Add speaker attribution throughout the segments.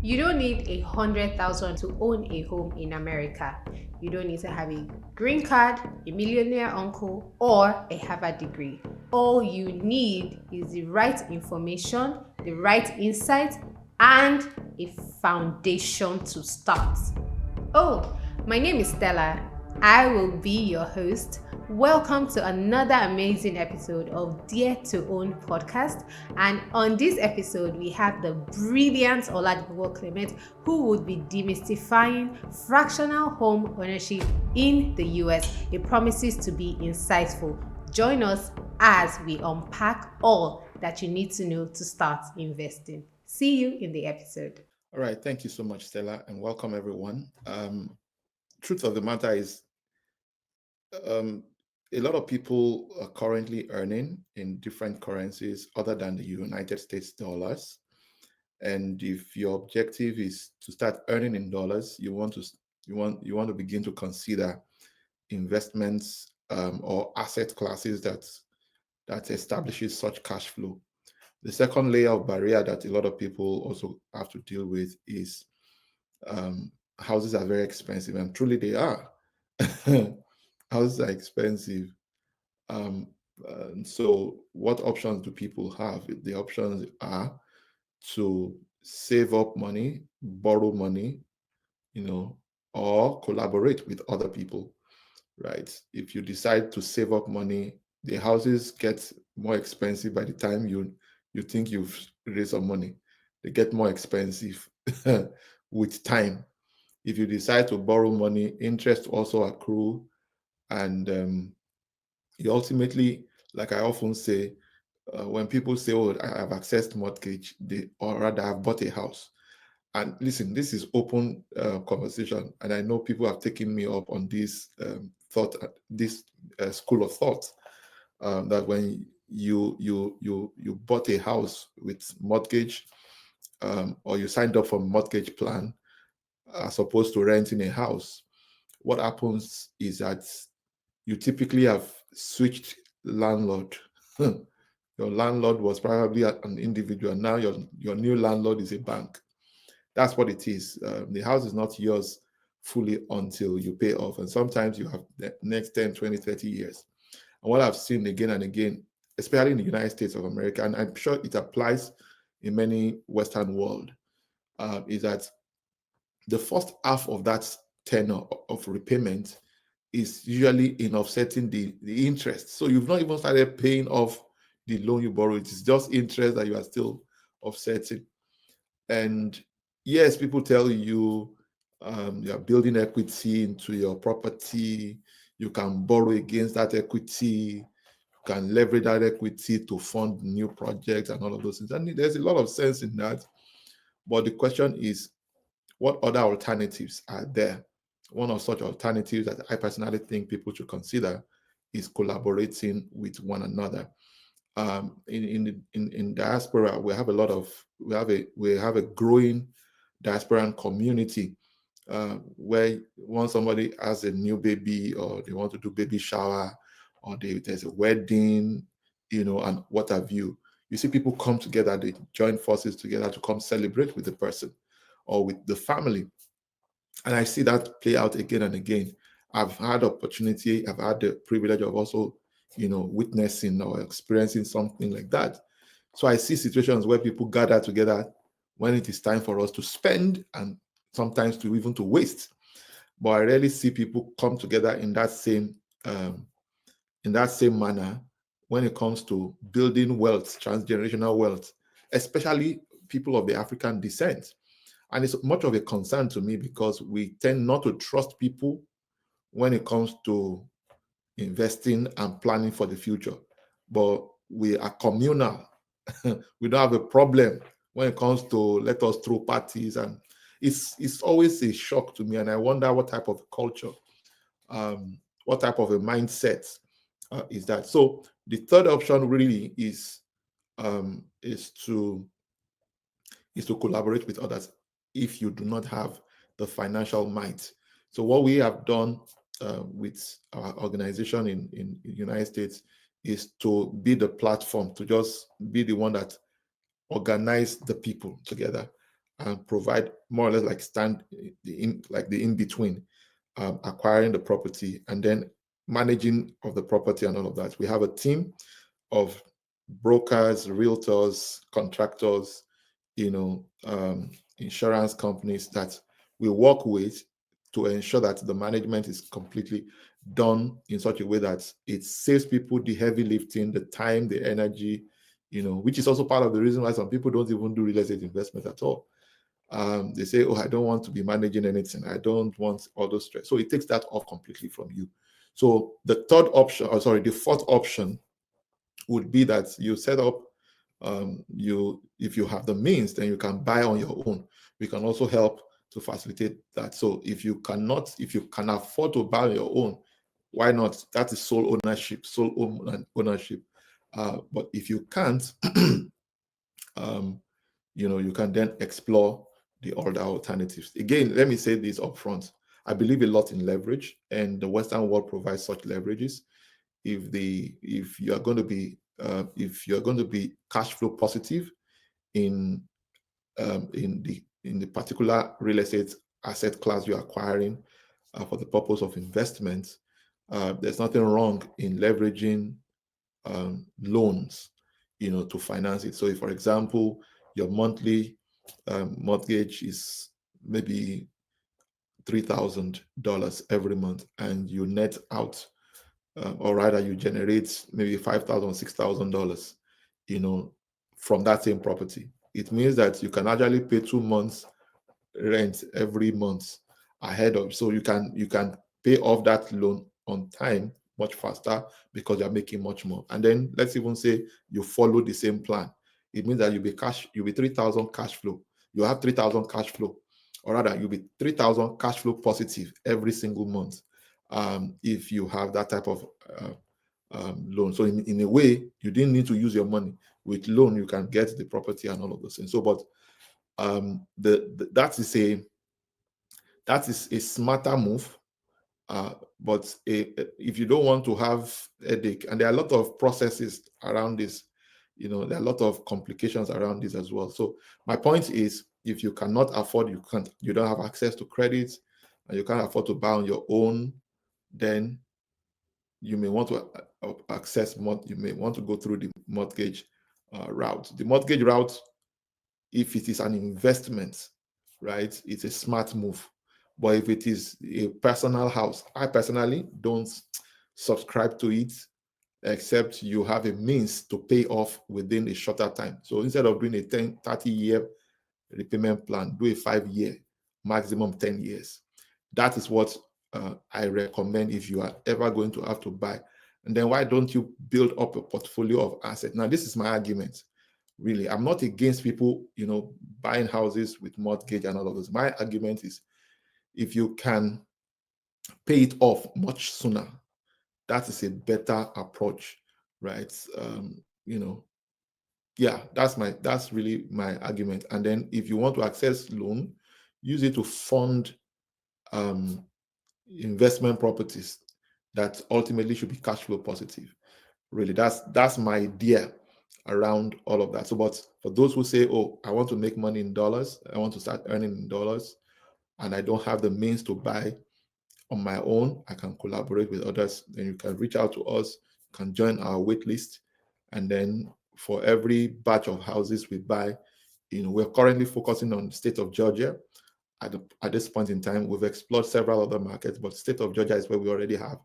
Speaker 1: You don't need 100,000 to own a home in America. You don't need to have a green card, a millionaire uncle, or a Harvard degree. All you need is the right information, the right insight, and a foundation to start. Oh, my name is Stella. I will be your host. Welcome to another amazing episode of Dare2Own podcast. And on this episode, we have the brilliant Oladipupo Clement, who would be demystifying fractional home ownership in the US. It promises to be insightful. Join us as we unpack all that you need to know to start investing. See you in the episode.
Speaker 2: All right, thank you so much, Stella, and welcome everyone. Truth of the matter is, um, a lot of people are currently earning in different currencies other than the United States dollars. And if your objective is to start earning in dollars, you want to begin to consider investments or asset classes that establishes such cash flow. The second layer of barrier that a lot of people also have to deal with is um, houses are very expensive, and truly they are. Houses are expensive. Um, so, what options do people have? The options are to save up money, borrow money, or collaborate with other people, right? If you decide to save up money, the houses get more expensive by the time you think you've raised some money. They get more expensive with time. If you decide to borrow money, interest also accrue, and you ultimately, like I often say, when people say, "Oh, I have accessed mortgage," or rather, I've bought a house. And listen, this is open conversation, and I know people have taken me up on this this school of thought that when you bought a house with mortgage, or you signed up for a mortgage plan as opposed to renting a house, what happens is that you typically have switched landlord. Your landlord was probably an individual. Now your new landlord is a bank. That's what it is. The house is not yours fully until you pay off. And sometimes you have the next 10, 20, 30 years. And what I've seen again and again, especially in the United States of America, and I'm sure it applies in many Western world, is that the first half of that tenor of repayment is usually in offsetting the interest. So you've not even started paying off the loan you borrowed. It is just interest that you are still offsetting. And yes, people tell you you are building equity into your property. You can borrow against that equity. You can leverage that equity to fund new projects and all of those things. And there's a lot of sense in that. But the question is, what other alternatives are there? One of such alternatives that I personally think people should consider is collaborating with one another. In diaspora, we have a growing diasporan community where once somebody has a new baby or they want to do baby shower or there's a wedding, and what have you. You see people come together, they join forces together to come celebrate with the person or with the family. And I see that play out again and again. I've had the privilege of also, witnessing or experiencing something like that. So I see situations where people gather together when it is time for us to spend and sometimes to even to waste. But I rarely see people come together um, in that same manner when it comes to building wealth, transgenerational wealth, especially people of the African descent. And it's much of a concern to me because we tend not to trust people when it comes to investing and planning for the future. But we are communal. We don't have a problem when it comes to let us throw parties. And it's always a shock to me. And I wonder um, what type of a mindset is that. So the third option really um, is to is to collaborate with others if you do not have the financial might. So what we have done with our organization in the United States is to be the platform, to just be the one that organize the people together. and provide more or less like the in between, acquiring the property and then managing of the property and all of that. We have a team of brokers, realtors, contractors, insurance companies that we work with to ensure that the management is completely done in such a way that it saves people the heavy lifting, the time, the energy, which is also part of the reason why some people don't even do real estate investment at all. They say, oh, I don't want to be managing anything. I don't want all those stress. So it takes that off completely from you. So the fourth option would be that you set up, if you have the means, then you can buy on your own. We can also help to facilitate that. So if you can afford to buy on your own, why not? That is sole ownership. But if you can't, you can then explore the other alternatives. Again, let me say this upfront. I believe a lot in leverage, and the Western world provides such leverages. If you are going to be cash flow positive in the particular real estate asset class you're acquiring for the purpose of investment, there's nothing wrong in leveraging loans, to finance it. So if, for example, your monthly mortgage is maybe $3,000 every month, and you net out, or rather you generate maybe $5,000, $6,000, from that same property. It means that you can actually pay 2 months rent every month ahead of, so you can pay off that loan on time much faster because you're making much more. And then let's even say you follow the same plan. It means that you'll be 3,000 cash flow. You have 3,000 cash flow, or rather you'll be 3,000 cash flow positive every single month, if you have that type of loan. So in a way, you didn't need to use your money. With loan, you can get the property and all of those things. So, but that is a smarter move. But if you don't want to have headache, and there are a lot of processes around this, there are a lot of complications around this as well. So my point is, if you cannot afford, you don't have access to credit, and you can't afford to buy on your own, then you may want to you may want to go through the mortgage route. The mortgage route, if it is an investment, right, it's a smart move. But if it is a personal house, I personally don't subscribe to it, except you have a means to pay off within a shorter time. So instead of doing a 30-year repayment plan, do a 5-year, maximum 10 years. That is what I recommend if you are ever going to have to buy. And then why don't you build up a portfolio of assets? Now, this is my argument. Really, I'm not against people, buying houses with mortgage and all of those. My argument is, if you can pay it off much sooner, that is a better approach, right? Yeah, that's really my argument. And then if you want to access loan, use it to fund investment properties that ultimately should be cash flow positive. Really, that's my idea around all of that. So, but for those who say, oh, I want to make money in dollars, I want to start earning in dollars, and I don't have the means to buy on my own, I can collaborate with others. Then you can reach out to us, you can join our wait list, and then for every batch of houses we buy, we're currently focusing on the state of Georgia. At this point in time, we've explored several other markets, but state of Georgia is where we already have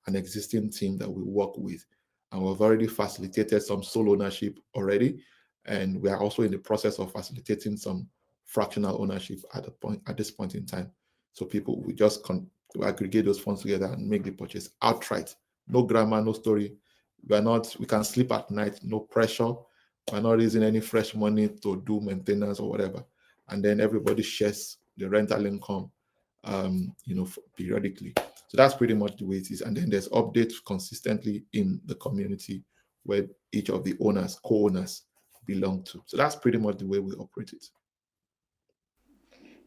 Speaker 2: an existing team that we work with, and we've already facilitated some sole ownership already, and we are also in the process of facilitating some fractional ownership at this point in time. So people, we just to aggregate those funds together and make the purchase outright. No grammar, no story. We can sleep at night, no pressure. We're not raising any fresh money to do maintenance or whatever. And then everybody shares the rental income, periodically. So that's pretty much the way it is. And then there's updates consistently in the community where each of the co-owners belong to. So that's pretty much the way we operate it.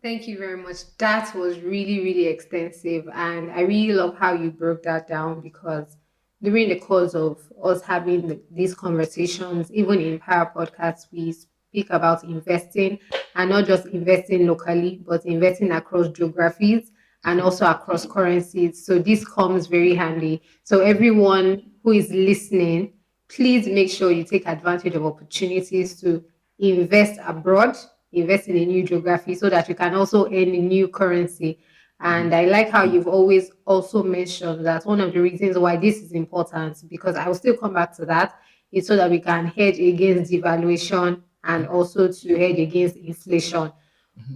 Speaker 1: Thank you very much. That was really, really extensive. And I really love how you broke that down, because during the course of us having these conversations, even in Power Podcasts, we speak about investing, and not just investing locally, but investing across geographies and also across currencies. So this comes very handy. So everyone who is listening, please make sure you take advantage of opportunities to invest abroad, invest in a new geography so that you can also earn a new currency. And I like how you've always also mentioned that one of the reasons why this is important, because I will still come back to that, is so that we can hedge against devaluation and also to hedge against inflation.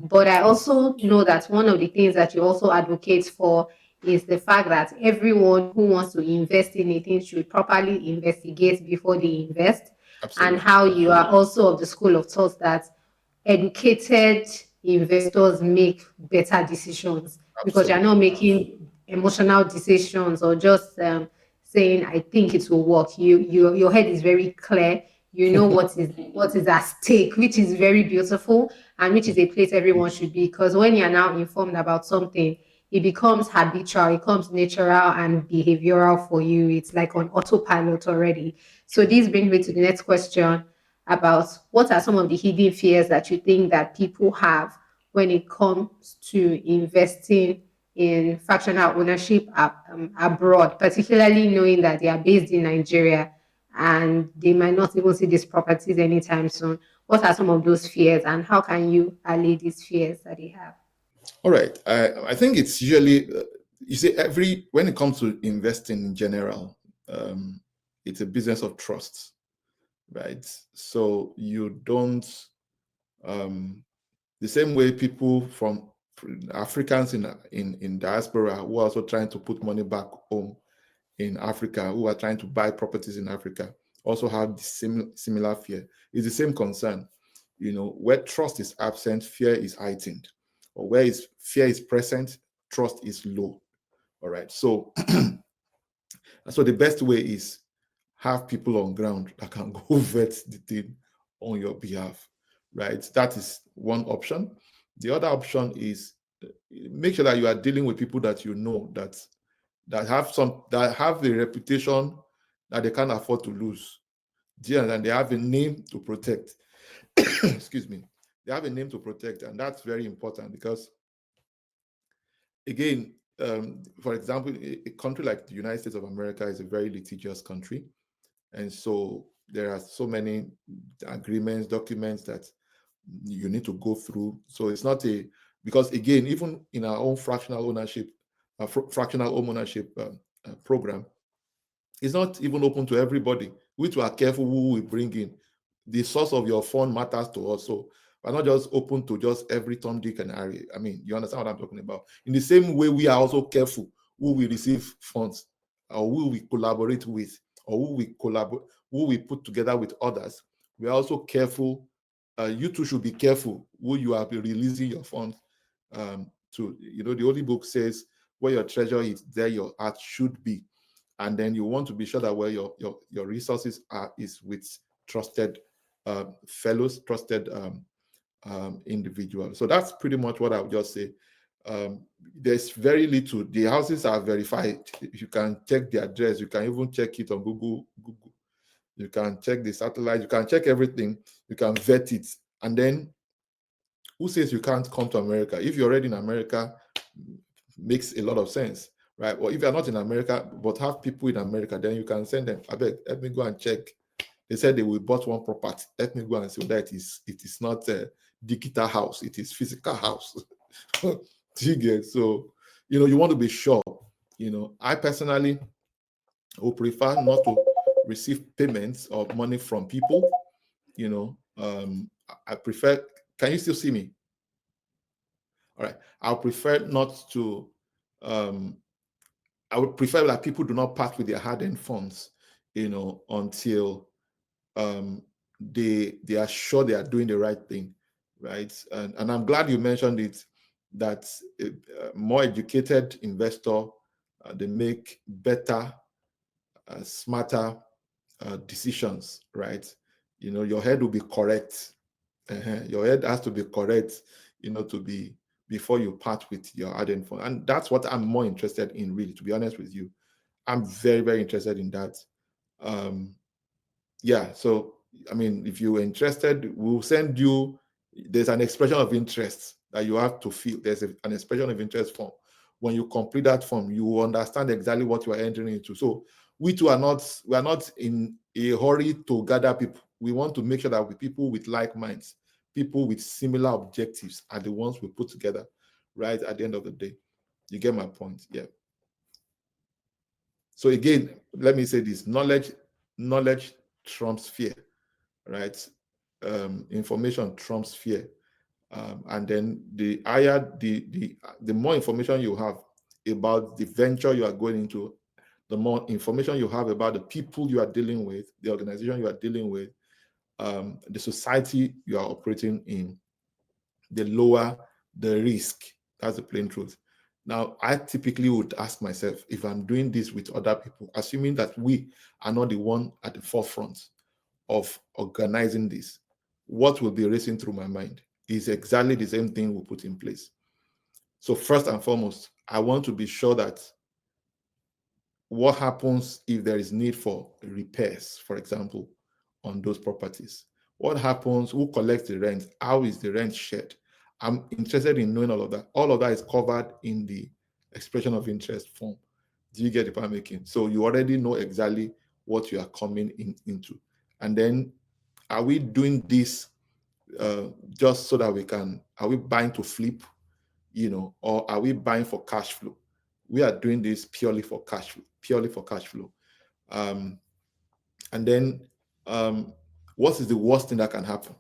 Speaker 1: But I also know that one of the things that you also advocate for is the fact that everyone who wants to invest in anything should properly investigate before they invest, and
Speaker 2: Absolutely.
Speaker 1: how you are also of the school of thought that educated investors make better decisions because you're
Speaker 2: Absolutely.
Speaker 1: not making emotional decisions or just saying I think it will work. Your head is very clear. You know what is at stake, which is very beautiful and which is a place everyone should be. Because when you're now informed about something, it becomes habitual, it becomes natural and behavioral for you. It's like on autopilot already. So
Speaker 2: True.
Speaker 1: this brings me to the next question about what are some of the hidden fears that you think that people have when it comes to investing in fractional ownership abroad, particularly knowing that they are based in Nigeria and they might not even see these properties anytime soon. What are some of those fears and how can you allay these fears that they have?
Speaker 2: All right. I think it's usually, you see, when it comes to investing in general, it's a business of trust, right? So you don't, um, the same way people from Africans in diaspora who are also trying to put money back home in Africa, who are trying to buy properties in Africa, also have the similar fear. It's the same concern. Where trust is absent, fear is heightened. Or where fear is present, trust is low. All right. So, so the best way is have people on ground that can go vet the thing on your behalf. Right. That is one option. The other option is make sure that you are dealing with people that you know that have a reputation that they can't afford to lose. And they have a name to protect. Excuse me. They have a name to protect, and that's very important because, again, for example, a country like the United States of America is a very litigious country, and so there are so many agreements, documents that you need to go through. So it's not because again, even in our own fractional ownership, fractional home ownership program, it's not even open to everybody. We too are careful who we bring in. The source of your fund matters to us. So we're not just open to just every Tom, Dick, and Harry. I mean, you understand what I'm talking about? In the same way, we are also careful who we receive funds, or who we collaborate with, or who we put together with others. We are also careful. You too should be careful who you are releasing your funds to. The Holy Book says, "Where your treasure is, there your heart should be." And then you want to be sure that where your resources are is with trusted fellows, trusted individuals. So that's pretty much what I would just say. There's very little. The houses are verified. You can check the address. You can even check it on Google. You can check the satellite. You can check everything. You can vet it. And then who says you can't come to America? If you're already in America, makes a lot of sense, right? Or if you're not in America, but have people in America, then you can send them, I beg, let me go and check. They said they will bought one property. Let me go and see that it is not a digital house, it is physical house. Do you get? So, you want to be sure. I personally would prefer not to receive payments or money from people. I prefer, can you still see me? All right. I'll prefer not to, I would prefer that people do not part with their hard-earned funds, until they are sure they are doing the right thing, right? And I'm glad you mentioned it, that a more educated investor, they make better, smarter decisions, right? Your head will be correct. Your head has to be correct, to be before you part with your hard-earned fund. And that's what I'm more interested in, really, to be honest with you. I'm very, very interested in that. Yeah, so I mean, if you're interested, we'll send you, there's an expression of interest that you have to fill. There's an expression of interest form. When you complete that form, you will understand exactly what you are entering into. So we are not in a hurry to gather people. We want to make sure that with people with like minds, people with similar objectives are the ones we put together, right? At the end of the day. You get my point? Yeah. So again, let me say this: knowledge trumps fear, right? Information trumps fear, and then the higher the more information you have about the venture you are going into, the more information you have about the people you are dealing with, the organization you are dealing with, the society you are operating in, the lower the risk. That's the plain truth. Now, I typically would ask myself, if I'm doing this with other people, assuming that we are not the one at the forefront of organizing this, what will be racing through my mind is exactly the same thing we put in place. So first and foremost, I want to be sure that what happens if there is need for repairs, for example, on those properties? What happens? Who collects the rent? How is the rent shared? I'm interested in knowing all of that. All of that is covered in the expression of interest form. Do you get the point I'm making? So you already know exactly what you are coming into. And then, are we doing this just so that are we buying to flip, or are we buying for cash flow? We are doing this purely for cash flow, purely for cash flow. Um, and then, what is the worst thing that can happen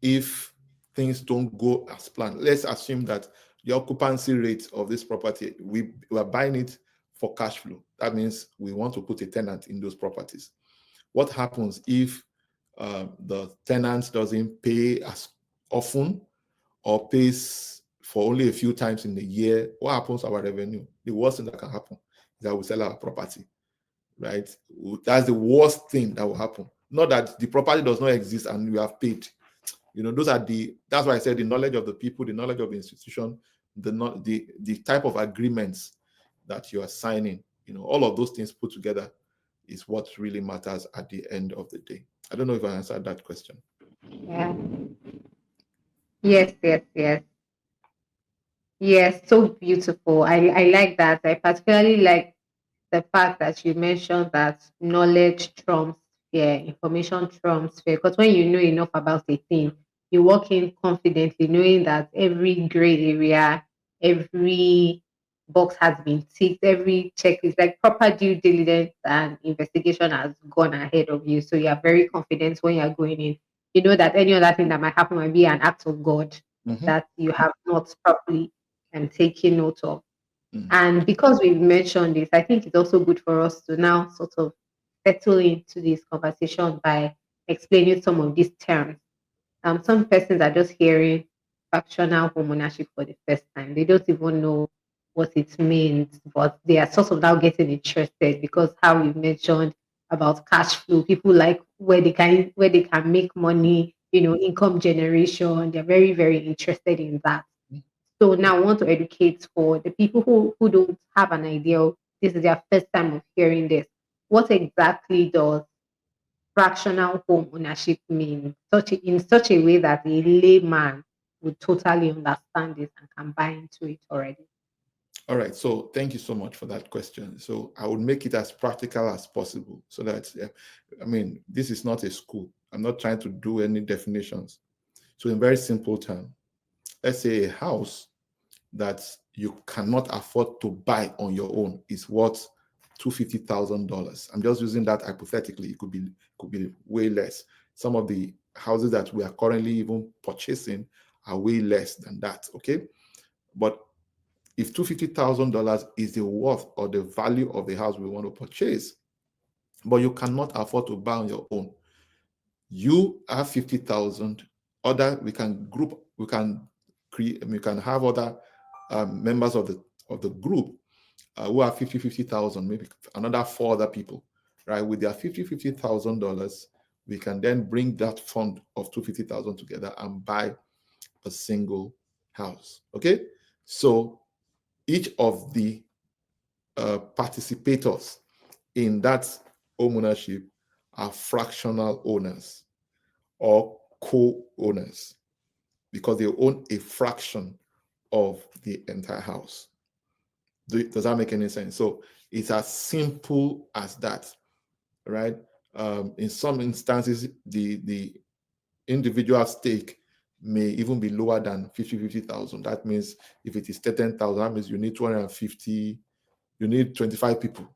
Speaker 2: if things don't go as planned? Let's assume that the occupancy rate of this property, we are buying it for cash flow. That means we want to put a tenant in those properties. What happens if the tenant doesn't pay as often or pays for only a few times in the year? What happens to our revenue? The worst thing that can happen is that we sell our property, right? That's the worst thing that will happen. Not that the property does not exist and you have paid. That's why I said the knowledge of the people, the knowledge of the institution, the type of agreements that you are signing, all of those things put together is what really matters at the end of the day. I don't know if I answered that question.
Speaker 1: Yeah. Yes, yes, yes. Yes, so beautiful. I like that. I particularly like the fact that you mentioned that knowledge trumps fear, information trumps fear. Because when you know enough about a thing, you walk in confidently, knowing that every gray area, every box has been ticked, every checklist, like proper due diligence and investigation has gone ahead of you. So you are very confident when you are going in. You know that any other thing that might happen might be an act of God that you have not properly taken note of. And because we've mentioned this, I think it's also good for us to now sort of settle into this conversation by explaining some of these terms. Some persons are just hearing fractional home ownership for the first time. They don't even know what it means, but they are sort of now getting interested because how we mentioned about cash flow. People like where they can make money, income generation. They're very, very interested in that. So now I want to educate for the people who don't have an idea. This is their first time of hearing this. What exactly does fractional home ownership mean? In such a way that a layman would totally understand it and can buy into it already.
Speaker 2: All right. So thank you so much for that question. So I would make it as practical as possible so that, I mean, this is not a school. I'm not trying to do any definitions. So in very simple terms, let's say a house that you cannot afford to buy on your own is worth $250,000. I'm just using that hypothetically. It could be way less. Some of the houses that we are currently even purchasing are way less than that. Okay, but if $250,000 is the worth or the value of the house we want to purchase, but you cannot afford to buy on your own, you have 50,000. We can create, we can have other members of the group who have 50,000, maybe another four other people, right? With their $50,000, we can then bring that fund of 250,000 together and buy a single house. Okay, so each of the participators in that home ownership are fractional owners or co-owners because they own a fraction of the entire house. Does that make any sense? So it's as simple as that, right? In some instances, the individual stake may even be lower than 50,000. That means if it is 10,000, that means you need 250, you need 25 people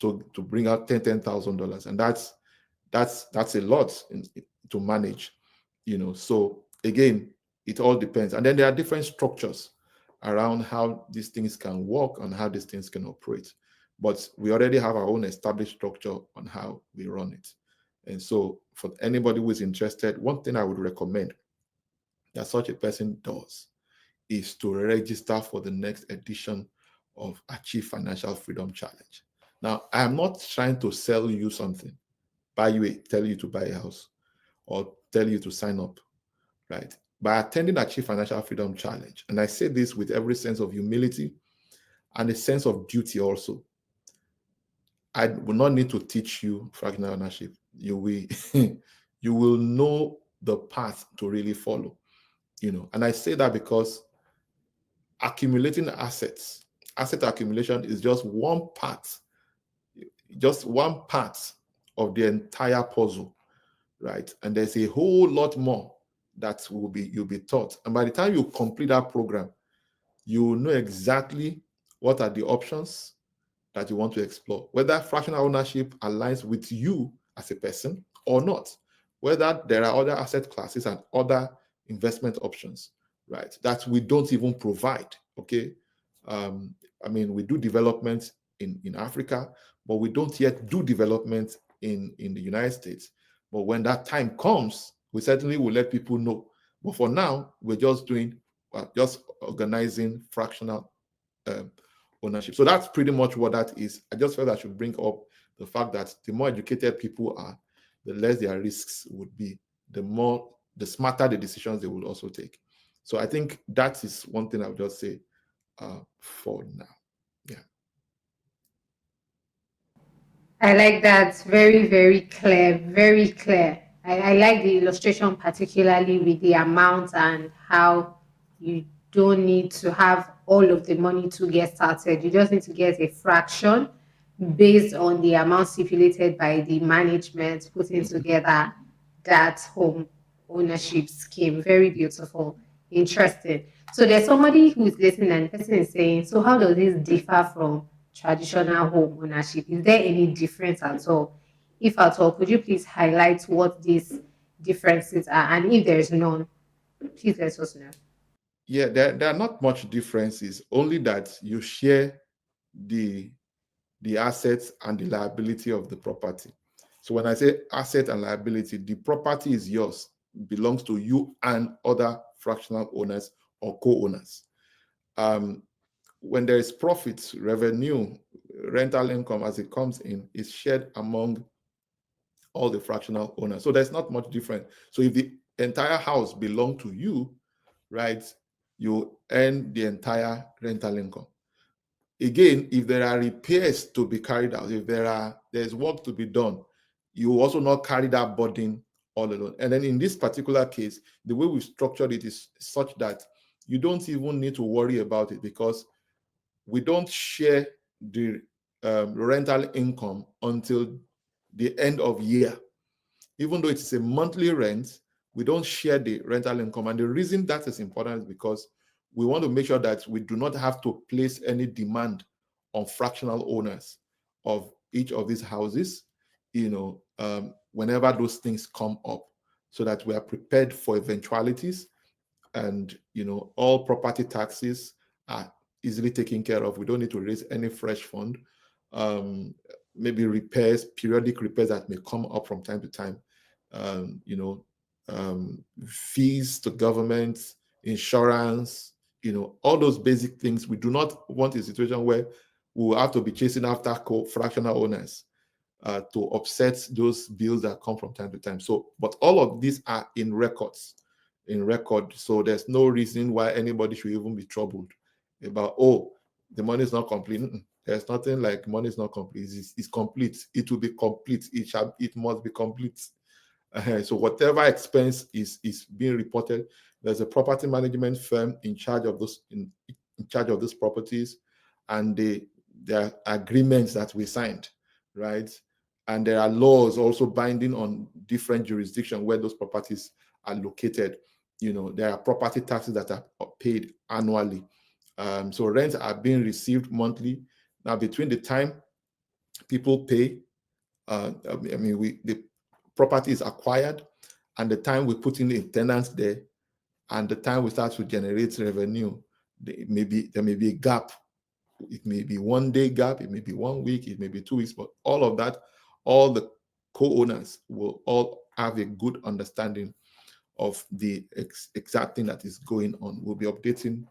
Speaker 2: to bring out $10,000. And that's a lot to manage, So again, it all depends. And then there are different structures around how these things can work and how these things can operate. But we already have our own established structure on how we run it. And so for anybody who is interested, one thing I would recommend that such a person does is to register for the next edition of Achieve Financial Freedom Challenge. Now, I am not trying to sell you something, tell you to buy a house, or tell you to sign up, right? By attending Achieve Financial Freedom Challenge, and I say this with every sense of humility and a sense of duty also, I will not need to teach you fractional ownership. You will, you will know the path to really follow, And I say that because accumulating asset accumulation is just one part of the entire puzzle, right? And there's a whole lot more that you'll be taught. And by the time you complete that program, you will know exactly what are the options that you want to explore, whether fractional ownership aligns with you as a person or not, whether there are other asset classes and other investment options, right, that we don't even provide, okay? We do development in Africa, but we don't yet do development in the United States. But when that time comes, we certainly will let people know. But for now, we're just organizing fractional ownership. So that's pretty much what that is. I just felt I should bring up the fact that the more educated people are, the less their risks would be, the smarter the decisions they will also take. So I think that is one thing I would just say for now. Yeah.
Speaker 1: I like that. Very, very clear. Very clear. I like the illustration, particularly with the amount and how you don't need to have all of the money to get started. You just need to get a fraction based on the amount stipulated by the management putting together that home ownership scheme. Very beautiful. Interesting. So there's somebody who's listening and the person is saying, so how does this differ from traditional home ownership? Is there any difference at all? If at all, could you please highlight what these differences are? And if there's none, please let us know.
Speaker 2: Yeah, there are not much differences, only that you share the assets and the liability of the property. So when I say asset and liability, the property is yours, belongs to you and other fractional owners or co-owners. When there is profit, revenue, rental income as it comes in is shared among all the fractional owners. So there's not much different. So if the entire house belongs to you, right, you earn the entire rental income. Again, if there are repairs to be carried out, if there's work to be done, you also not carry that burden all alone. And then in this particular case, the way we structured it is such that you don't even need to worry about it, because we don't share the rental income until the end of year. Even though it's a monthly rent, we don't share the rental income. And the reason that is important is because we want to make sure that we do not have to place any demand on fractional owners of each of these houses, whenever those things come up, so that we are prepared for eventualities. And all property taxes are easily taken care of. We don't need to raise any fresh fund. Maybe periodic repairs that may come up from time to time, fees to government, insurance, all those basic things. We do not want a situation where we will have to be chasing after fractional owners to offset those bills that come from time to time. So, but all of these are in record. So there's no reason why anybody should even be troubled about, the money is not complete. There's nothing like money is not complete. It's complete. It will be complete. It must be complete. So whatever expense is being reported, there's a property management firm in charge of those in charge of those properties, and there are agreements that we signed, right? And there are laws also binding on different jurisdictions where those properties are located. There are property taxes that are paid annually. So rents are being received monthly. Now, between the time people pay, the property is acquired, and the time we put in the tenants there, and the time we start to generate revenue, there may be a gap. It may be 1 day gap, it may be 1 week, it may be 2 weeks, but all of that, all the co-owners will all have a good understanding of the exact thing that is going on. We'll be updating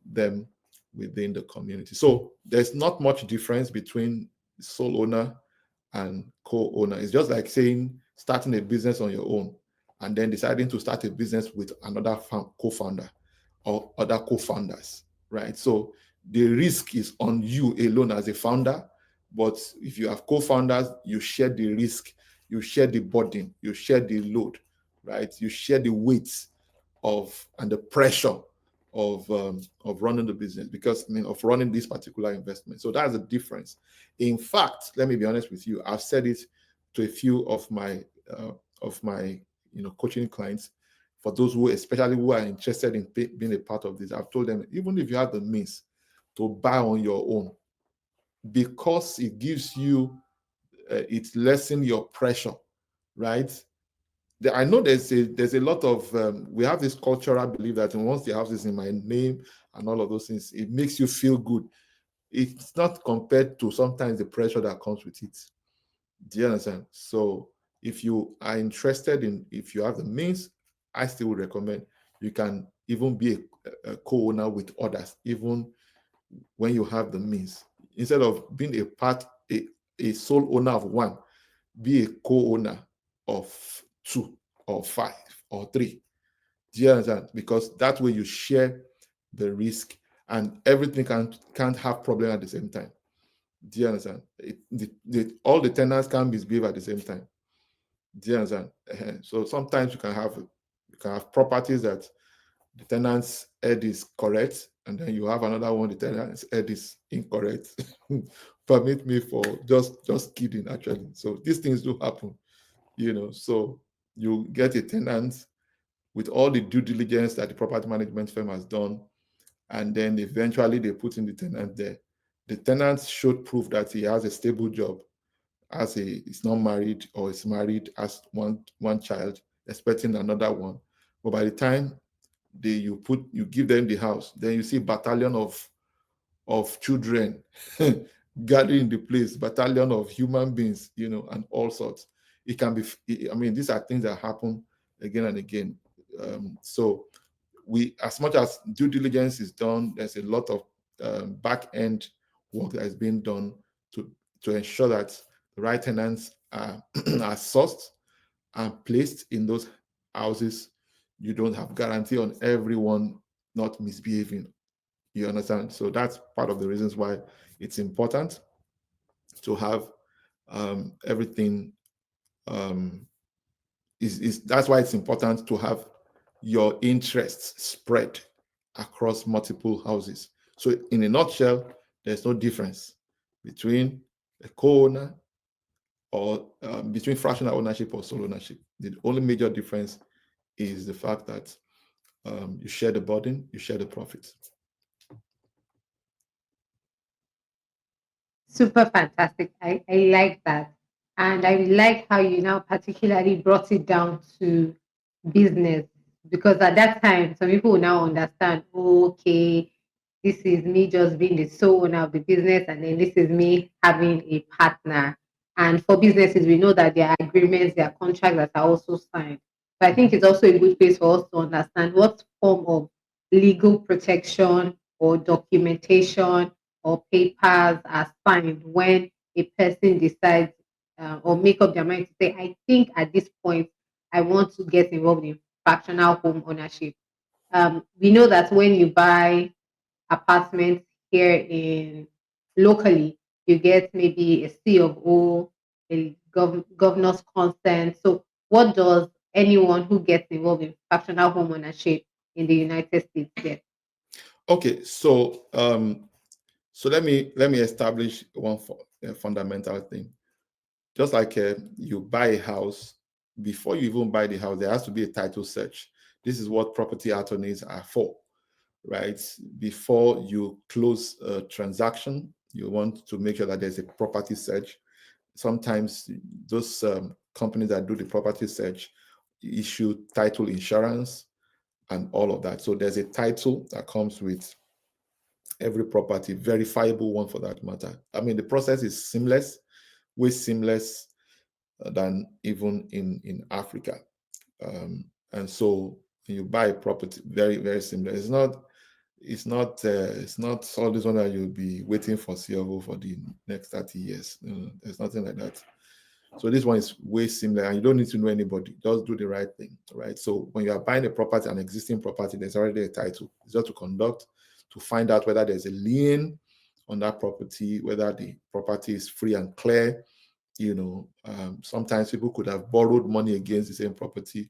Speaker 2: them within the community. So there's not much difference between sole owner and co-owner. It's just like saying starting a business on your own and then deciding to start a business with another co-founder or other co-founders, right? So the risk is on you alone as a founder, but if you have co-founders, you share the risk, you share the burden, you share the load, right? You share the weight and the pressure of running the business, because of running this particular investment. So that's the difference. In fact, let me be honest with you. I've said it to a few of my coaching clients. For those especially who are interested in being a part of this, I've told them, even if you have the means to buy on your own, because it gives you, it lessens your pressure, right? I know there's a lot of we have this cultural belief that once the house is in my name and all of those things, it makes you feel good. It's not compared to sometimes the pressure that comes with it. Do you understand? So if you are interested if you have the means, I still would recommend you can even be a co-owner with others, even when you have the means. Instead of being a sole owner of one, be a co-owner of 2 or 5 or 3. Do you understand? Because that way you share the risk, and everything can't have problem at the same time. Do you understand? All the tenants can't misbehave at the same time. Do you understand? So sometimes you can have properties that the tenant's head is correct, and then you have another one, the tenant's head is incorrect. Permit me for just kidding, actually. So these things do happen, So you get a tenant with all the due diligence that the property management firm has done, and then eventually they put in the tenant there. The tenant should prove that he has a stable job, is not married or is married, has one child, expecting another one. But by the time you give them the house, then you see battalion of children gathering in the place, battalion of human beings, and all sorts. It can be, these are things that happen again and again. So as much as due diligence is done, there's a lot of back end work that is being done to ensure that the right tenants are sourced and placed in those houses. You don't have guarantee on everyone not misbehaving. You understand? So that's part of the reasons why it's important to have everything. That's why it's important to have your interests spread across multiple houses. So in a nutshell, there's no difference between a co-owner or between fractional ownership or sole ownership. The only major difference is the fact that you share the burden, you share the profits.
Speaker 1: Super fantastic. I like that. And I like how you now particularly brought it down to business, because at that time, some people will now understand, okay, this is me just being the sole owner of the business, and then this is me having a partner. And for businesses, we know that there are agreements, there are contracts that are also signed. But I think it's also a good place for us to understand what form of legal protection or documentation or papers are signed when a person decides or make up their mind to say, I think at this point, I want to get involved in fractional home ownership. We know that when you buy apartments here in locally, you get maybe a C of O, a governor's consent. So, what does anyone who gets involved in fractional home ownership in the United States get?
Speaker 2: Okay, so let me establish one fundamental thing. Just like you buy a house, before you even buy the house, there has to be a title search. This is what property attorneys are for, right? Before you close a transaction, you want to make sure that there's a property search. Sometimes those companies that do the property search issue title insurance and all of that. So there's a title that comes with every property, verifiable one for that matter. I mean, the process is seamless, way seamless than even in Africa. And so when you buy a property, very, very similar. It's not all this one that you'll be waiting for CFO for the next 30 years. There's nothing like that. So this one is way similar, and you don't need to know anybody. Just do the right thing, right? So when you are buying a property, an existing property, there's already a title. It's just to find out whether there's a lien on that property, whether the property is free and clear. Sometimes people could have borrowed money against the same property.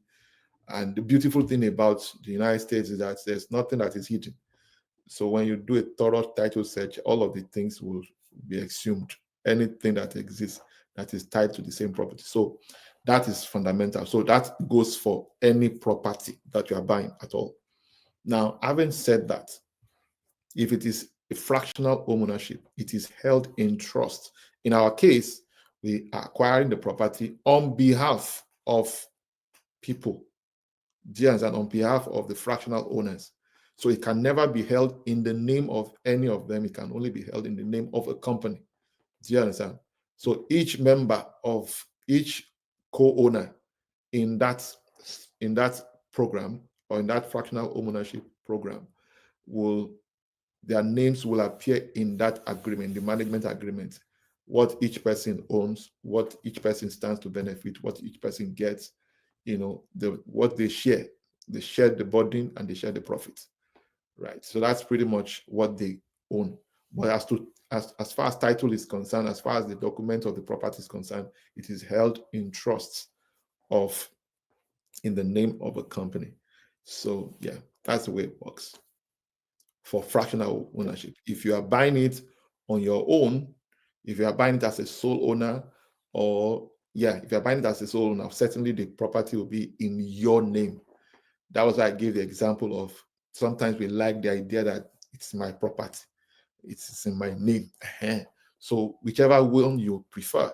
Speaker 2: And the beautiful thing about the United States is that there's nothing that is hidden. So when you do a thorough title search, all of the things will be exhumed. Anything that exists that is tied to the same property. So that is fundamental. So that goes for any property that you are buying at all. Now, having said that, if it is a fractional ownership, it is held in trust. In our case, we are acquiring the property on behalf of people, and on behalf of the fractional owners. So it can never be held in the name of any of them. It can only be held in the name of a company. Do you understand? So each member of each co-owner in that program, or in that fractional ownership program, their names will appear in that agreement, the management agreement. What each person owns, what each person stands to benefit, what each person gets, what they share. They share the burden and they share the profit, right? So that's pretty much what they own. But as far as title is concerned, as far as the document of the property is concerned, it is held in trust in the name of a company. So yeah, that's the way it works for fractional ownership. If you are buying it on your own, if you are buying it as a sole owner, if you're buying it as a sole owner, certainly the property will be in your name. That was why I gave the example of sometimes we like the idea that it's my property, it's in my name. So whichever one you prefer,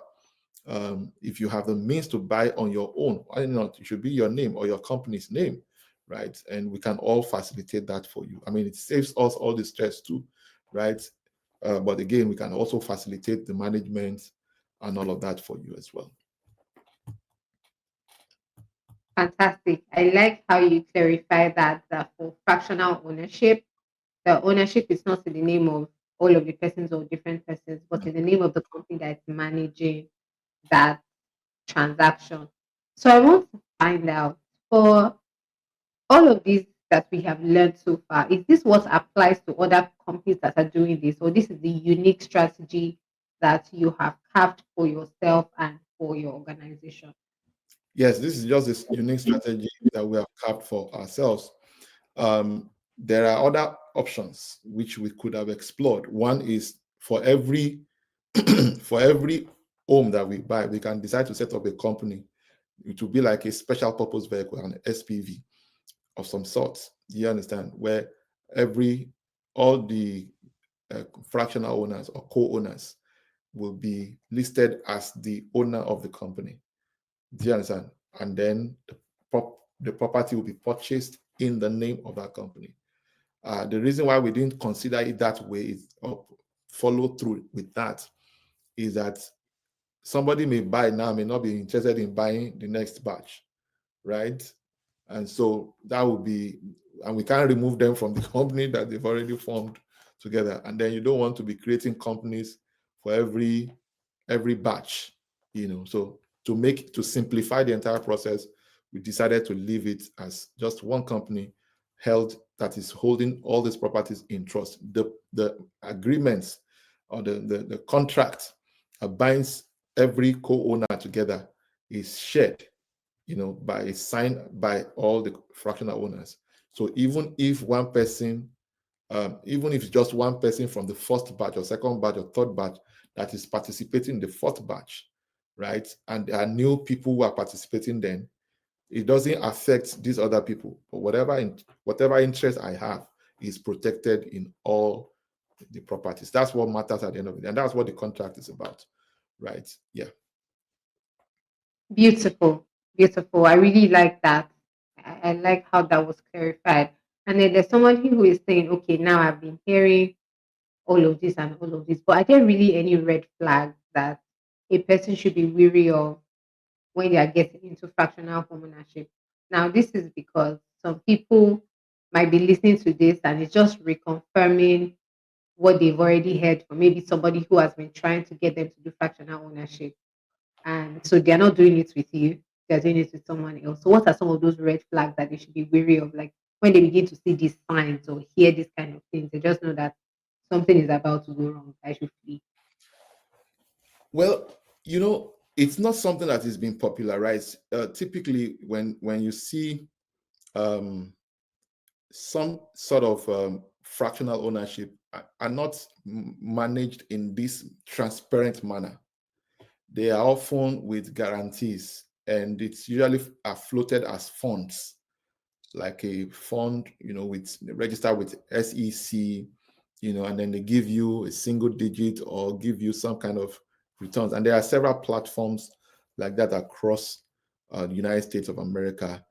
Speaker 2: if you have the means to buy on your own, why not? It should be your name or your company's name, right? And we can all facilitate that for you. I mean, it saves us all the stress too, right? But again, we can also facilitate the management and all of that for you as well.
Speaker 1: Fantastic. I like how you clarify that for fractional ownership, the ownership is not in the name of all of the persons or different persons, but in the name of the company that's managing that transaction. So I want to find out, for all of these that we have learned so far, is this what applies to other companies that are doing this, or this is the unique strategy that you have carved for yourself and for your organization?
Speaker 2: Yes, this is just this unique strategy that we have carved for ourselves. There are other options which we could have explored. One is for every for every home that we buy, we can decide to set up a company. It will be like a special purpose vehicle, an SPV of some sort. Do you understand? Where all the fractional owners or co-owners will be listed as the owner of the company. Do you understand? And then the property will be purchased in the name of that company. The reason why we didn't consider it that way or follow through with that is that somebody may buy now, may not be interested in buying the next batch, right? And so that would be, and we can't remove them from the company that they've already formed together. And then you don't want to be creating companies for every batch, So to simplify the entire process, we decided to leave it as just one company that is holding all these properties in trust. The agreements or the contract binds every co-owner together is shared, by signed by all the fractional owners. So even if it's just one person from the first batch or second batch or third batch that is participating in the fourth batch, right? And there are new people who are participating, then it doesn't affect these other people. But whatever interest I have is protected in all the properties. That's what matters at the end of it. And that's what the contract is about, right? Yeah.
Speaker 1: Beautiful, beautiful. I really like that. I like how that was clarified. And then there's someone who is saying, okay, now I've been hearing all of this and all of this, but are there really any red flags that a person should be wary of when they are getting into fractional home ownership? Now, this is because some people might be listening to this and it's just reconfirming what they've already heard from maybe somebody who has been trying to get them to do fractional ownership. And so they're not doing it with you, they're doing it with someone else. So, what are some of those red flags that they should be wary of? Like when they begin to see these signs or hear these kind of things, they just know that something is about to go wrong. I should flee.
Speaker 2: Well, it's not something that is being popularized. Typically, when you see um, some sort of fractional ownership are not managed in this transparent manner. They are often with guarantees, and it's usually are floated as funds, like a fund, with registered with SEC, and then they give you a single digit or give you some kind of returns. And there are several platforms like that across the United States of America,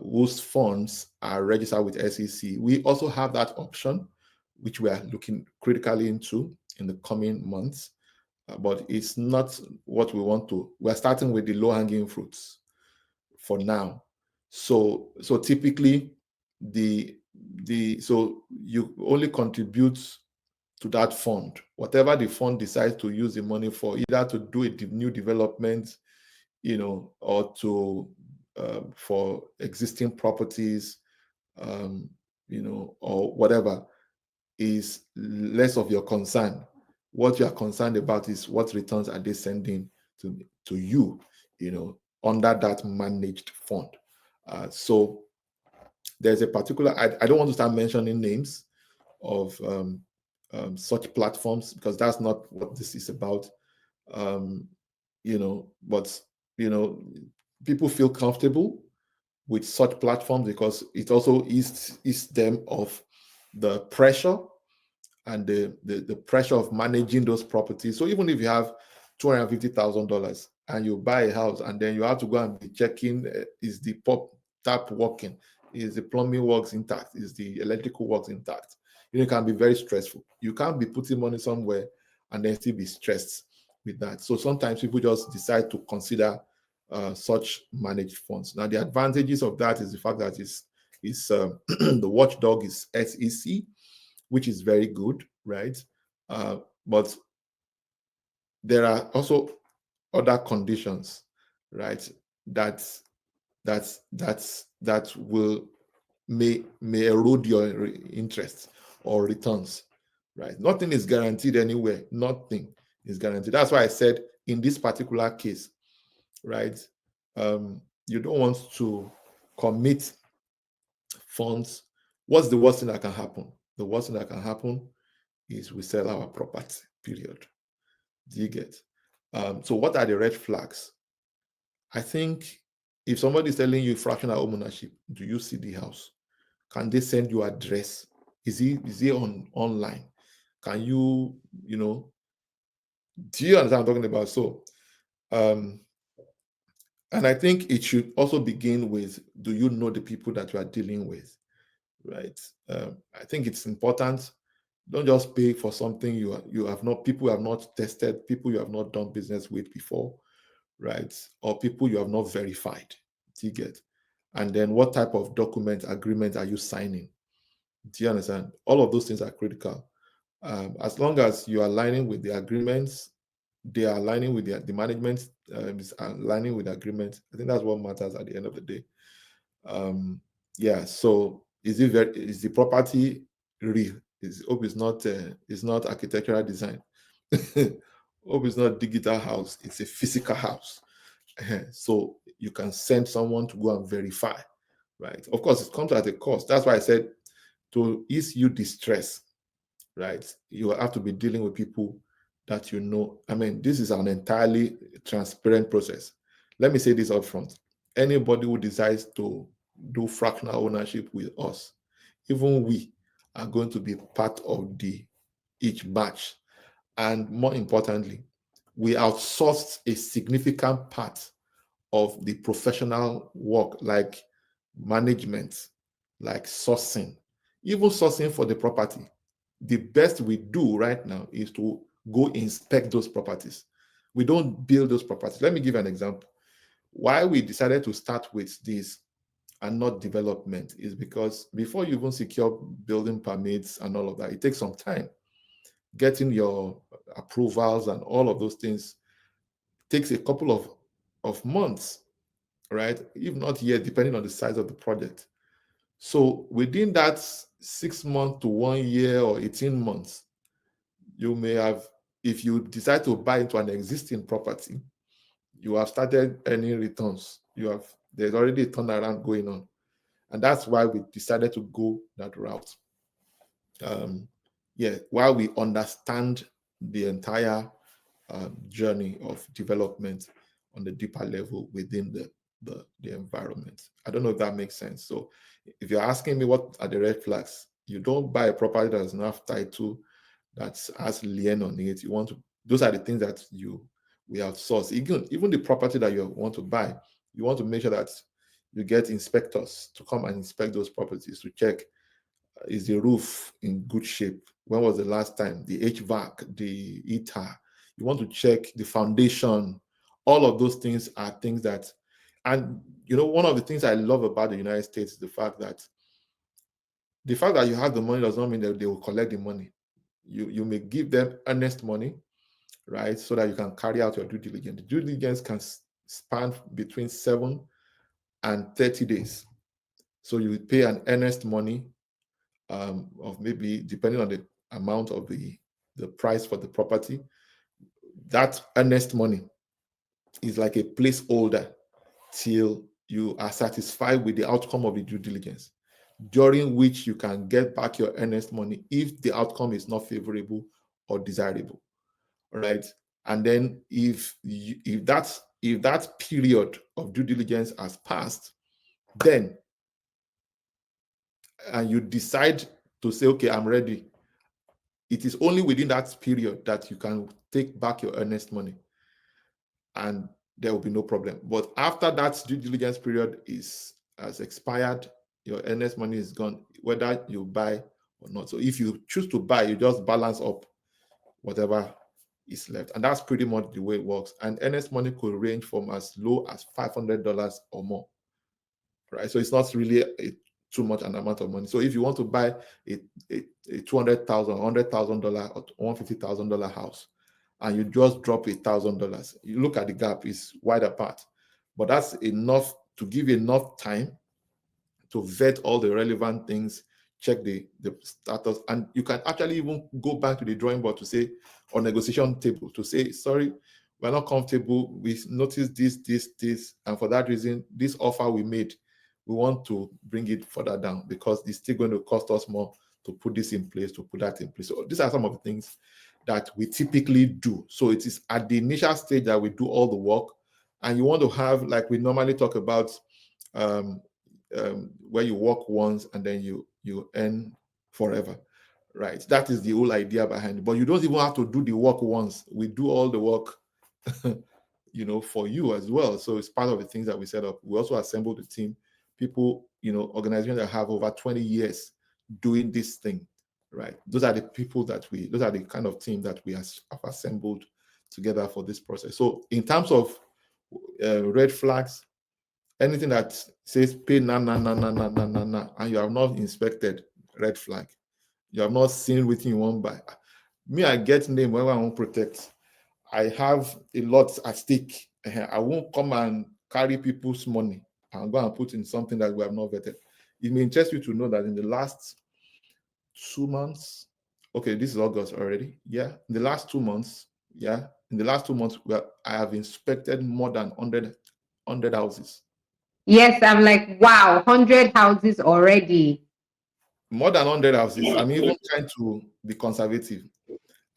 Speaker 2: whose funds are registered with SEC. We also have that option, which we are looking critically into in the coming months. But it's not what we want to. We're starting with the low-hanging fruits for now. So typically so you only contribute to that fund, whatever the fund decides to use the money for, either to do a new development, or to for existing properties, or whatever, is less of your concern. What you are concerned about is what returns are they sending to you, under that managed fund. So there's a particular, I don't want to start mentioning names of such platforms, because that's not what this is about. um, but people feel comfortable with such platforms because it also eases them of the pressure and the pressure of managing those properties. So even if you have $250,000 and you buy a house, and then you have to go and be checking, is the pop tap working, is the plumbing works intact, is the electrical works intact, it can be very stressful. You can't be putting money somewhere and then still be stressed with that. So sometimes people just decide to consider such managed funds. Now the advantages of that is the fact that is the watchdog is SEC, which is very good, right? But there are also other conditions, right? That will may erode your interest or returns, right? Nothing is guaranteed anywhere. Nothing is guaranteed. That's why I said in this particular case, right? You don't want to commit funds. What's the worst thing that can happen? The worst thing that can happen is we sell our property, period. Do you get? So what are the red flags? I think if somebody is telling you fractional home ownership, do you see the house? Can they send you address? Is he online? Can do you understand what I'm talking about? So um and I think it should also begin with, do you know the people that you are dealing with? Right. I think it's important. Don't just pay for something you have not, people you have not tested, people you have not done business with before, right? Or people you have not verified. Do you get? And then what type of document agreement are you signing? Do you understand? All of those things are critical. As long as you are aligning with the agreements, they are aligning with the management, is aligning with the agreement. I think that's what matters at the end of the day. Yeah. So is the property real? Hope it's not architectural design. Home is not a digital house, it's a physical house. So you can send someone to go and verify, right? Of course, it comes at a cost. That's why I said to ease you distress, right? You have to be dealing with people that you know. I mean, this is an entirely transparent process. Let me say this up front. Anybody who decides to do fractional ownership with us, even we are going to be part of the each batch. And more importantly, we outsourced a significant part of the professional work, like management, like sourcing, even sourcing for the property. The best we do right now is to go inspect those properties. We don't build those properties. Let me give an example. Why we decided to start with this and not development is because before you even secure building permits and all of that, it takes some time. Getting your approvals and all of those things takes a couple of months, right? If not years, depending on the size of the project. So within that 6 months to 1 year or 18 months, you may have, if you decide to buy into an existing property, you have started earning returns. There's already a turnaround going on. And that's why we decided to go that route. While we understand the entire journey of development on the deeper level within the environment. I don't know if that makes sense. So if you're asking me what are the red flags, you don't buy a property that does not have title, that has lien on it. Those are the things that we outsource. Even the property that you want to buy, you want to make sure that you get inspectors to come and inspect those properties to check, is the roof in good shape? When was the last time? The HVAC, the heater. You want to check the foundation. All of those things are things that, and one of the things I love about the United States is the fact that you have the money does not mean that they will collect the money. You may give them earnest money, right? So that you can carry out your due diligence. The due diligence can span between 7 and 30 days. So you pay an earnest money of maybe, depending on the amount of the price for the property. That earnest money is like a placeholder till you are satisfied with the outcome of the due diligence, during which you can get back your earnest money if the outcome is not favorable or desirable, right? And then if that period of due diligence has passed, then and you decide to say, okay, I'm ready, it is only within that period that you can take back your earnest money, and there will be no problem. But after that due diligence period has expired, your earnest money is gone, whether you buy or not. So if you choose to buy, you just balance up whatever is left, and that's pretty much the way it works. And earnest money could range from as low as $500 or more, right? So it's not really too much an amount of money. So if you want to buy a $200,000, $100,000, or $150,000 house, and you just drop $1,000, you look at the gap, is wide apart. But that's enough to give you enough time to vet all the relevant things, check the status, and you can actually even go back to the drawing board to say, or negotiation table, to say, sorry, we're not comfortable, we noticed this, and for that reason, this offer we made, we want to bring it further down because it's still going to cost us more to put this in place, to put that in place. So these are some of the things that we typically do. So it is at the initial stage that we do all the work, and you want to have, like we normally talk about, where you work once and then you earn forever, right? That is the whole idea behind it. But you don't even have to do the work once. We do all the work for you as well. So it's part of the things that we set up. We also assemble the team, people, organizations that have over 20 years doing this thing, right? Those are the kind of team that we have assembled together for this process. So in terms of red flags, anything that says pay na, and you have not inspected, red flag. You have not seen what you want buy. Me, I get name where I want protect. I have a lot at stake. I won't come and carry people's money and go and put in something that we have not vetted. It may interest you to know that in the last 2 months, Okay, this is August already. Yeah, in the last 2 months, yeah, in the last 2 months, I have inspected more than 100 houses.
Speaker 1: Yes, I'm like, wow, 100 houses already.
Speaker 2: More than 100 houses. I'm even trying to be conservative.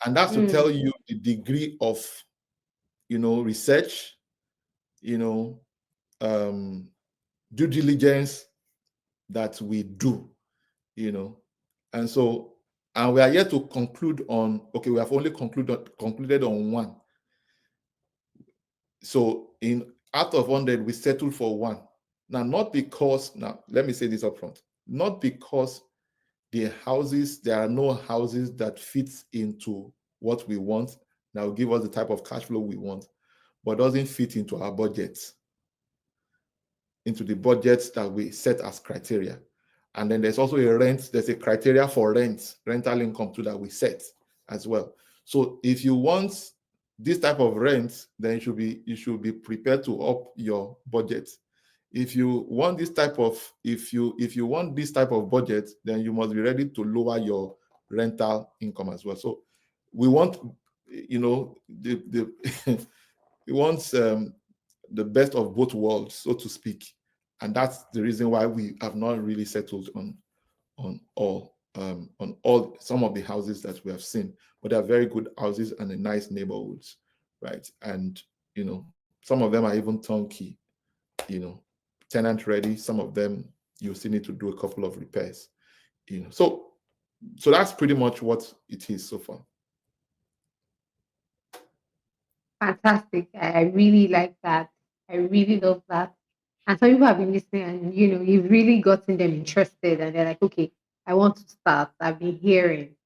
Speaker 2: And that's to tell
Speaker 1: Mm.
Speaker 2: you the degree of, research, you know, um, due diligence that we do, you know. And so, and we are yet to conclude on, okay, we have only concluded on one. So in out of 100, we settled for one. Now, not because, now, let me say this up front, not because there are no houses that fit into what we want, that will give us the type of cash flow we want, but doesn't fit into our budget, into the budgets that we set as criteria. And then there's also there's a criteria for rental income too, that we set as well. So if you want this type of rent, then you should be prepared to up your budget. If you want this type of if you want this type of budget, then you must be ready to lower your rental income as well. So we want, the we want the best of both worlds, so to speak, and that's the reason why we have not really settled on all some of the houses that we have seen. But they are very good houses and in nice neighborhoods, right? And some of them are even turnkey, you know, tenant ready. Some of them you still need to do a couple of repairs, so that's pretty much what it is so far.
Speaker 1: Fantastic. I really like that. I really love that. And some people have been listening and, you've really gotten them interested and they're like, okay, I want to start. I've been hearing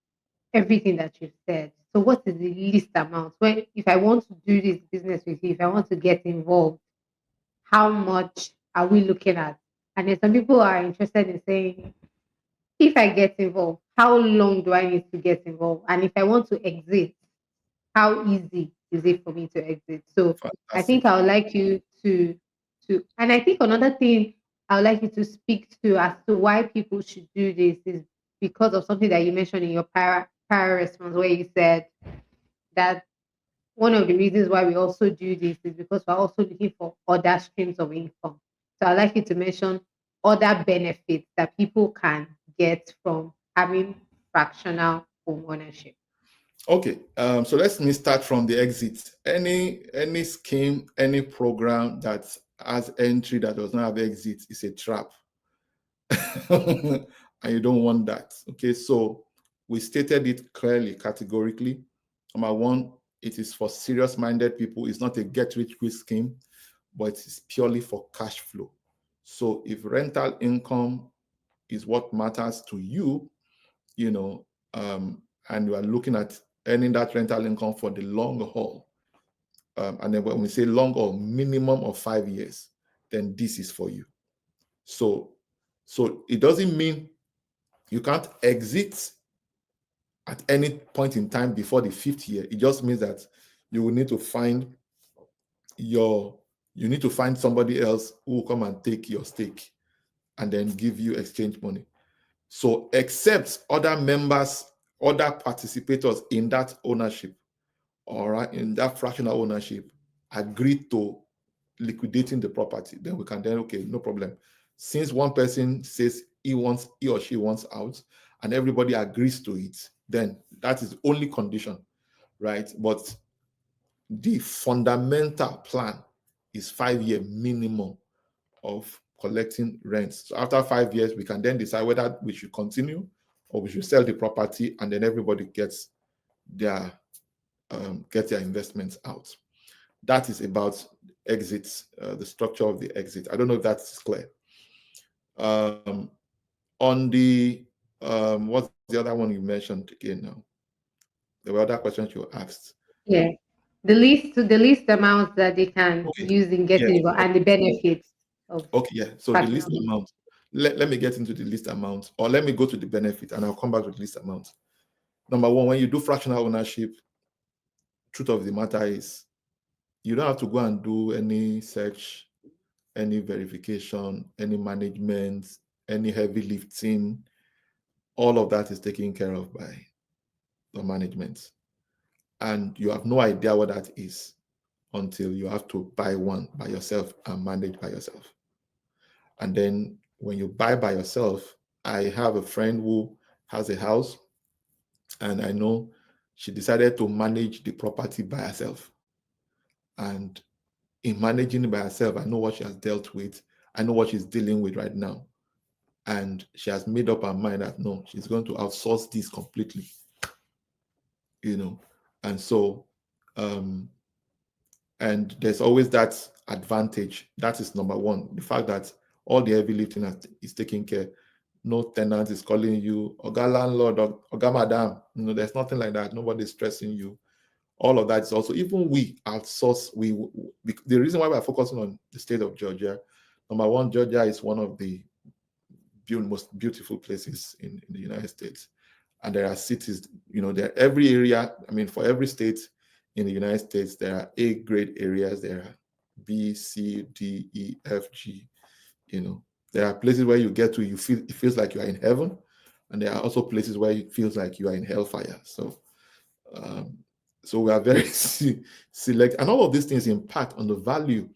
Speaker 1: everything that you've said. So what is the least amount? When if I want to do this business with you, if I want to get involved, how much are we looking at? And then some people are interested in saying, if I get involved, how long do I need to get involved? And if I want to exit, how easy is it for me to exit? So I think
Speaker 2: Fantastic.
Speaker 1: I would like you and I think another thing I would like you to speak to as to why people should do this is because of something that you mentioned in your prior response, where you said that one of the reasons why we also do this is because we're also looking for other streams of income. So I'd like you to mention other benefits that people can get from having fractional home ownership.
Speaker 2: Okay, so let me start from the exit. Any scheme, any program that has entry that does not have exit is a trap. And you don't want that. Okay, so we stated it clearly, categorically. Number one, it is for serious-minded people. It's not a get-rich-quick scheme, but it is purely for cash flow. So if rental income is what matters to you, you know, and you are looking at earning that rental income for the long haul, and then when we say long haul, minimum of 5 years, then this is for you. So, so it doesn't mean you can't exit at any point in time before the fifth year. It just means that you will need to find your you need to find somebody else who will come and take your stake and then give you exchange money. So except other members, other participators in that ownership, all right, in that fractional ownership, agree to liquidating the property, then we can okay, no problem. Since one person says he or she wants out and everybody agrees to it, then that is the only condition, right? But the fundamental plan is 5-year minimum of collecting rents. So after 5 years, we can then decide whether we should continue or we should sell the property, and then everybody gets their investments out. That is about exits, the structure of the exit. I don't know if that's clear. Um, on the what's the other one you mentioned again now? There were other questions you asked.
Speaker 1: Yeah. The least amount that they can
Speaker 2: Okay.
Speaker 1: use in
Speaker 2: Yes.
Speaker 1: getting involved and the benefits of
Speaker 2: Okay. Yeah. So the least
Speaker 1: fractional.
Speaker 2: amount. Let me get into the least amount, or let me go to the benefit, and I'll come back to the least amount. Number one, when you do fractional ownership, truth of the matter is you don't have to go and do any search, any verification, any management, any heavy lifting. All of that is taken care of by the management. And you have no idea what that is until you have to buy one by yourself and manage by yourself. And then when you buy by yourself, I have a friend who has a house, and I know she decided to manage the property by herself. And in managing it by herself, I know what she has dealt with. I know what she's dealing with right now. And she has made up her mind that no, she's going to outsource this completely, you know. And so, um, and there's always that advantage. That is number one. The fact that all the heavy lifting is taken care. No tenant is calling you, Oga landlord, or Oga madam. There's nothing like that. Nobody's stressing you. All of that is also, even we outsource. The reason why we're focusing on the state of Georgia, number one, Georgia is one of the most beautiful places in the United States. And there are cities, there every area. I mean, for every state in the United States, there are A grade areas. There are B, C, D, E, F, G. There are places where you get to, it feels like you are in heaven, and there are also places where it feels like you are in hellfire. So, we are very select, and all of these things impact on the value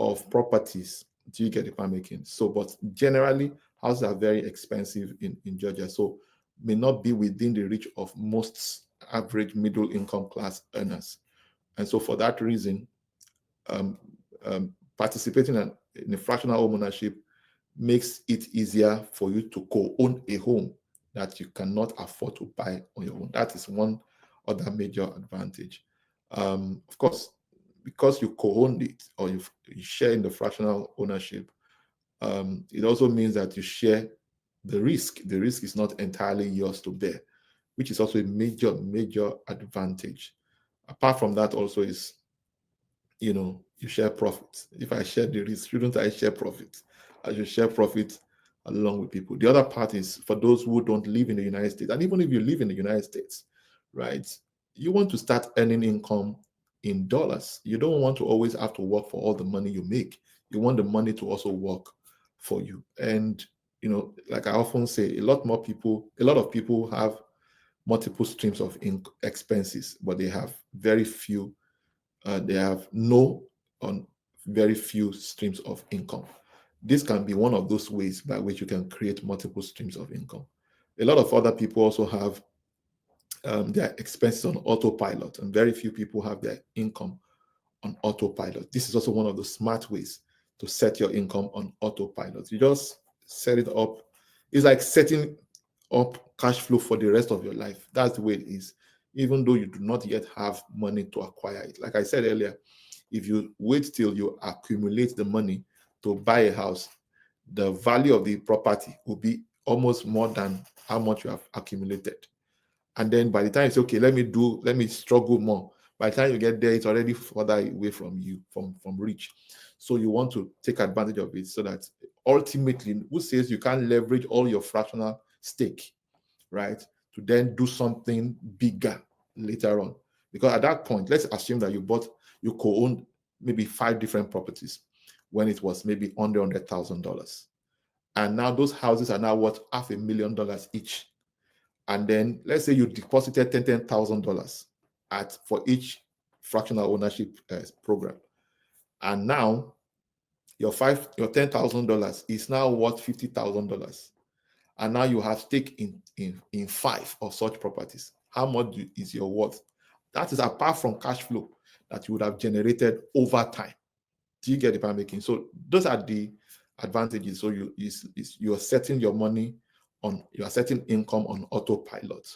Speaker 2: of properties. Do you get the point I'm making? So, but generally, houses are very expensive in Georgia, so may not be within the reach of most average middle income class earners. And so, for that reason, participating in a fractional home ownership makes it easier for you to co-own a home that you cannot afford to buy on your own. That is one other major advantage. Of course, because you co-own it, or you share in the fractional ownership, it also means that you share the risk. The risk is not entirely yours to bear, which is also a major advantage. Apart from that, also is, you share profits. If I share the risk, shouldn't I share profits? I should share profits along with people. The other part is for those who don't live in the United States, and even if you live in the United States, right, you want to start earning income in dollars. You don't want to always have to work for all the money you make. You want the money to also work for you. And, like I often say, a lot of people have multiple streams of expenses, but they have very few, they have no on very few streams of income. This can be one of those ways by which you can create multiple streams of income. A lot of other people also have their expenses on autopilot, and very few people have their income on autopilot. This is also one of the smart ways to set your income on autopilot. You just set it up. It's like setting up cash flow for the rest of your life. That's the way it is, even though you do not yet have money to acquire it. Like I said earlier, if you wait till you accumulate the money to buy a house, the value of the property will be almost more than how much you have accumulated. And then by the time you say, okay, let me struggle more. By the time you get there, it's already further away from you, from reach. So you want to take advantage of it so that ultimately, who says you can't leverage all your fractional stake, right, to then do something bigger later on? Because at that point, let's assume that you co-owned maybe 5 different properties when it was maybe under $100,000. And now those houses are now worth $500,000 each. And then let's say you deposited $10,000 for each fractional ownership program. And now your $10,000 is now worth $50,000. And now you have stake in 5 of such properties. How much is your worth? That is apart from cash flow that you would have generated over time. Do you get the point making? So those are the advantages. So you are setting your money you are setting income on autopilot.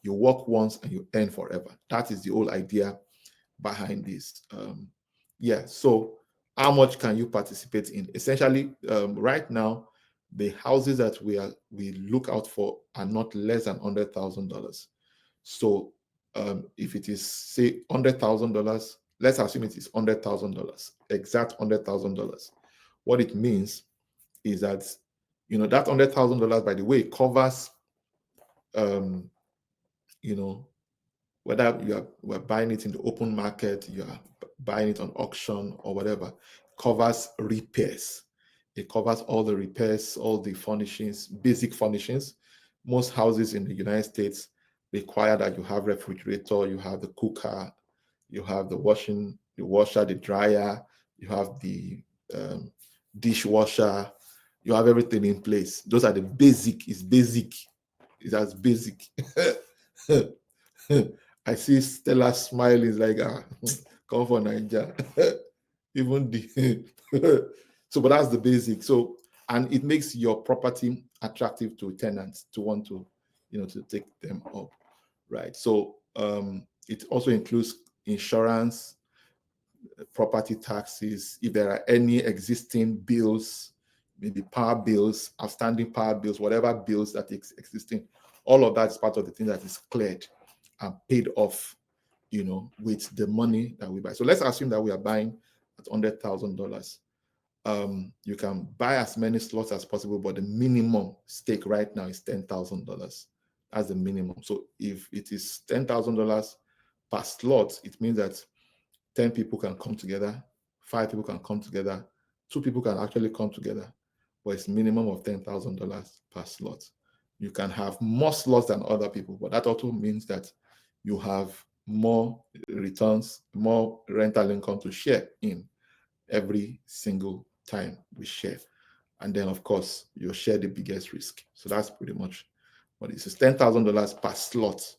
Speaker 2: You work once and you earn forever. That is the whole idea behind this. So how much can you participate in? Essentially, right now, the houses that we look out for are not less than $100,000. So if it is, say, $100,000, let's assume it is $100,000, exact $100,000. What it means is that that $100,000, by the way, covers whether we're buying it in the open market, you are buying it on auction or whatever, covers repairs. It covers all the repairs, all the furnishings, basic furnishings. Most houses in the United States require that you have refrigerator, you have the cooker, you have the washer, the dryer, you have the um, dishwasher, you have everything in place. Those are the basic. It's basic. It's as basic. I see Stella smiling. It's like, come for Nigeria. Even the so, but that's the basic. So, and it makes your property attractive to tenants to want to, to take them up, right? So, it also includes insurance, property taxes, if there are any existing bills, maybe power bills, outstanding power bills, whatever bills that is existing, all of that is part of the thing that is cleared and paid off, with the money that we buy. So let's assume that we are buying at $100,000. You can buy as many slots as possible, but the minimum stake right now is $10,000. That's the minimum. So if it is $10,000 per slot, it means that 10 people can come together, 5 people can come together, 2 people can actually come together, but it's minimum of $10,000 per slot. You can have more slots than other people, but that also means that you have more returns, more rental income to share in every single time we share. And then, of course, you share the biggest risk. So that's pretty much what it is. It's $10,000 per slot.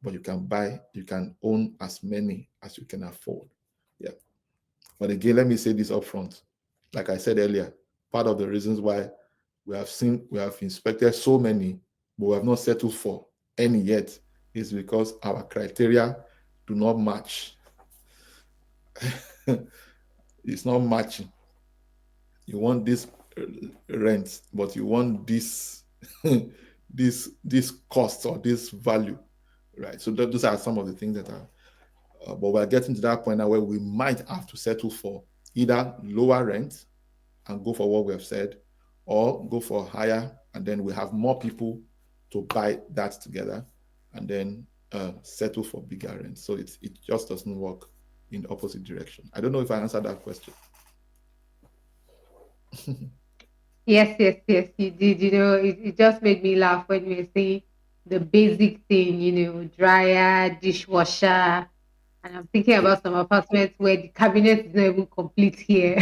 Speaker 2: But you can own as many as you can afford. Yeah. But again, let me say this upfront. Like I said earlier, part of the reasons why we have inspected so many, but we have not settled for any yet, is because our criteria do not match. It's not matching. You want this rent, but you want this this cost or this value, right? So those are some of the things that are. But we're getting to that point now where we might have to settle for either lower rent and go for what we have said, or go for higher, and then we have more people to buy that together, and then settle for bigger rent. So it just doesn't work in the opposite direction. I don't know if I answered that question.
Speaker 1: Yes, yes, yes, you did. It just made me laugh when you were saying the basic thing, dryer, dishwasher. And I'm thinking about some apartments where the cabinet is not even complete here.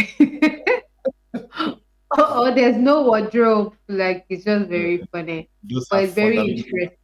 Speaker 1: Or there's no wardrobe. Like, it's just
Speaker 2: Yeah,
Speaker 1: very funny.
Speaker 2: those
Speaker 1: But
Speaker 2: are
Speaker 1: it's very
Speaker 2: fundamental.
Speaker 1: interesting.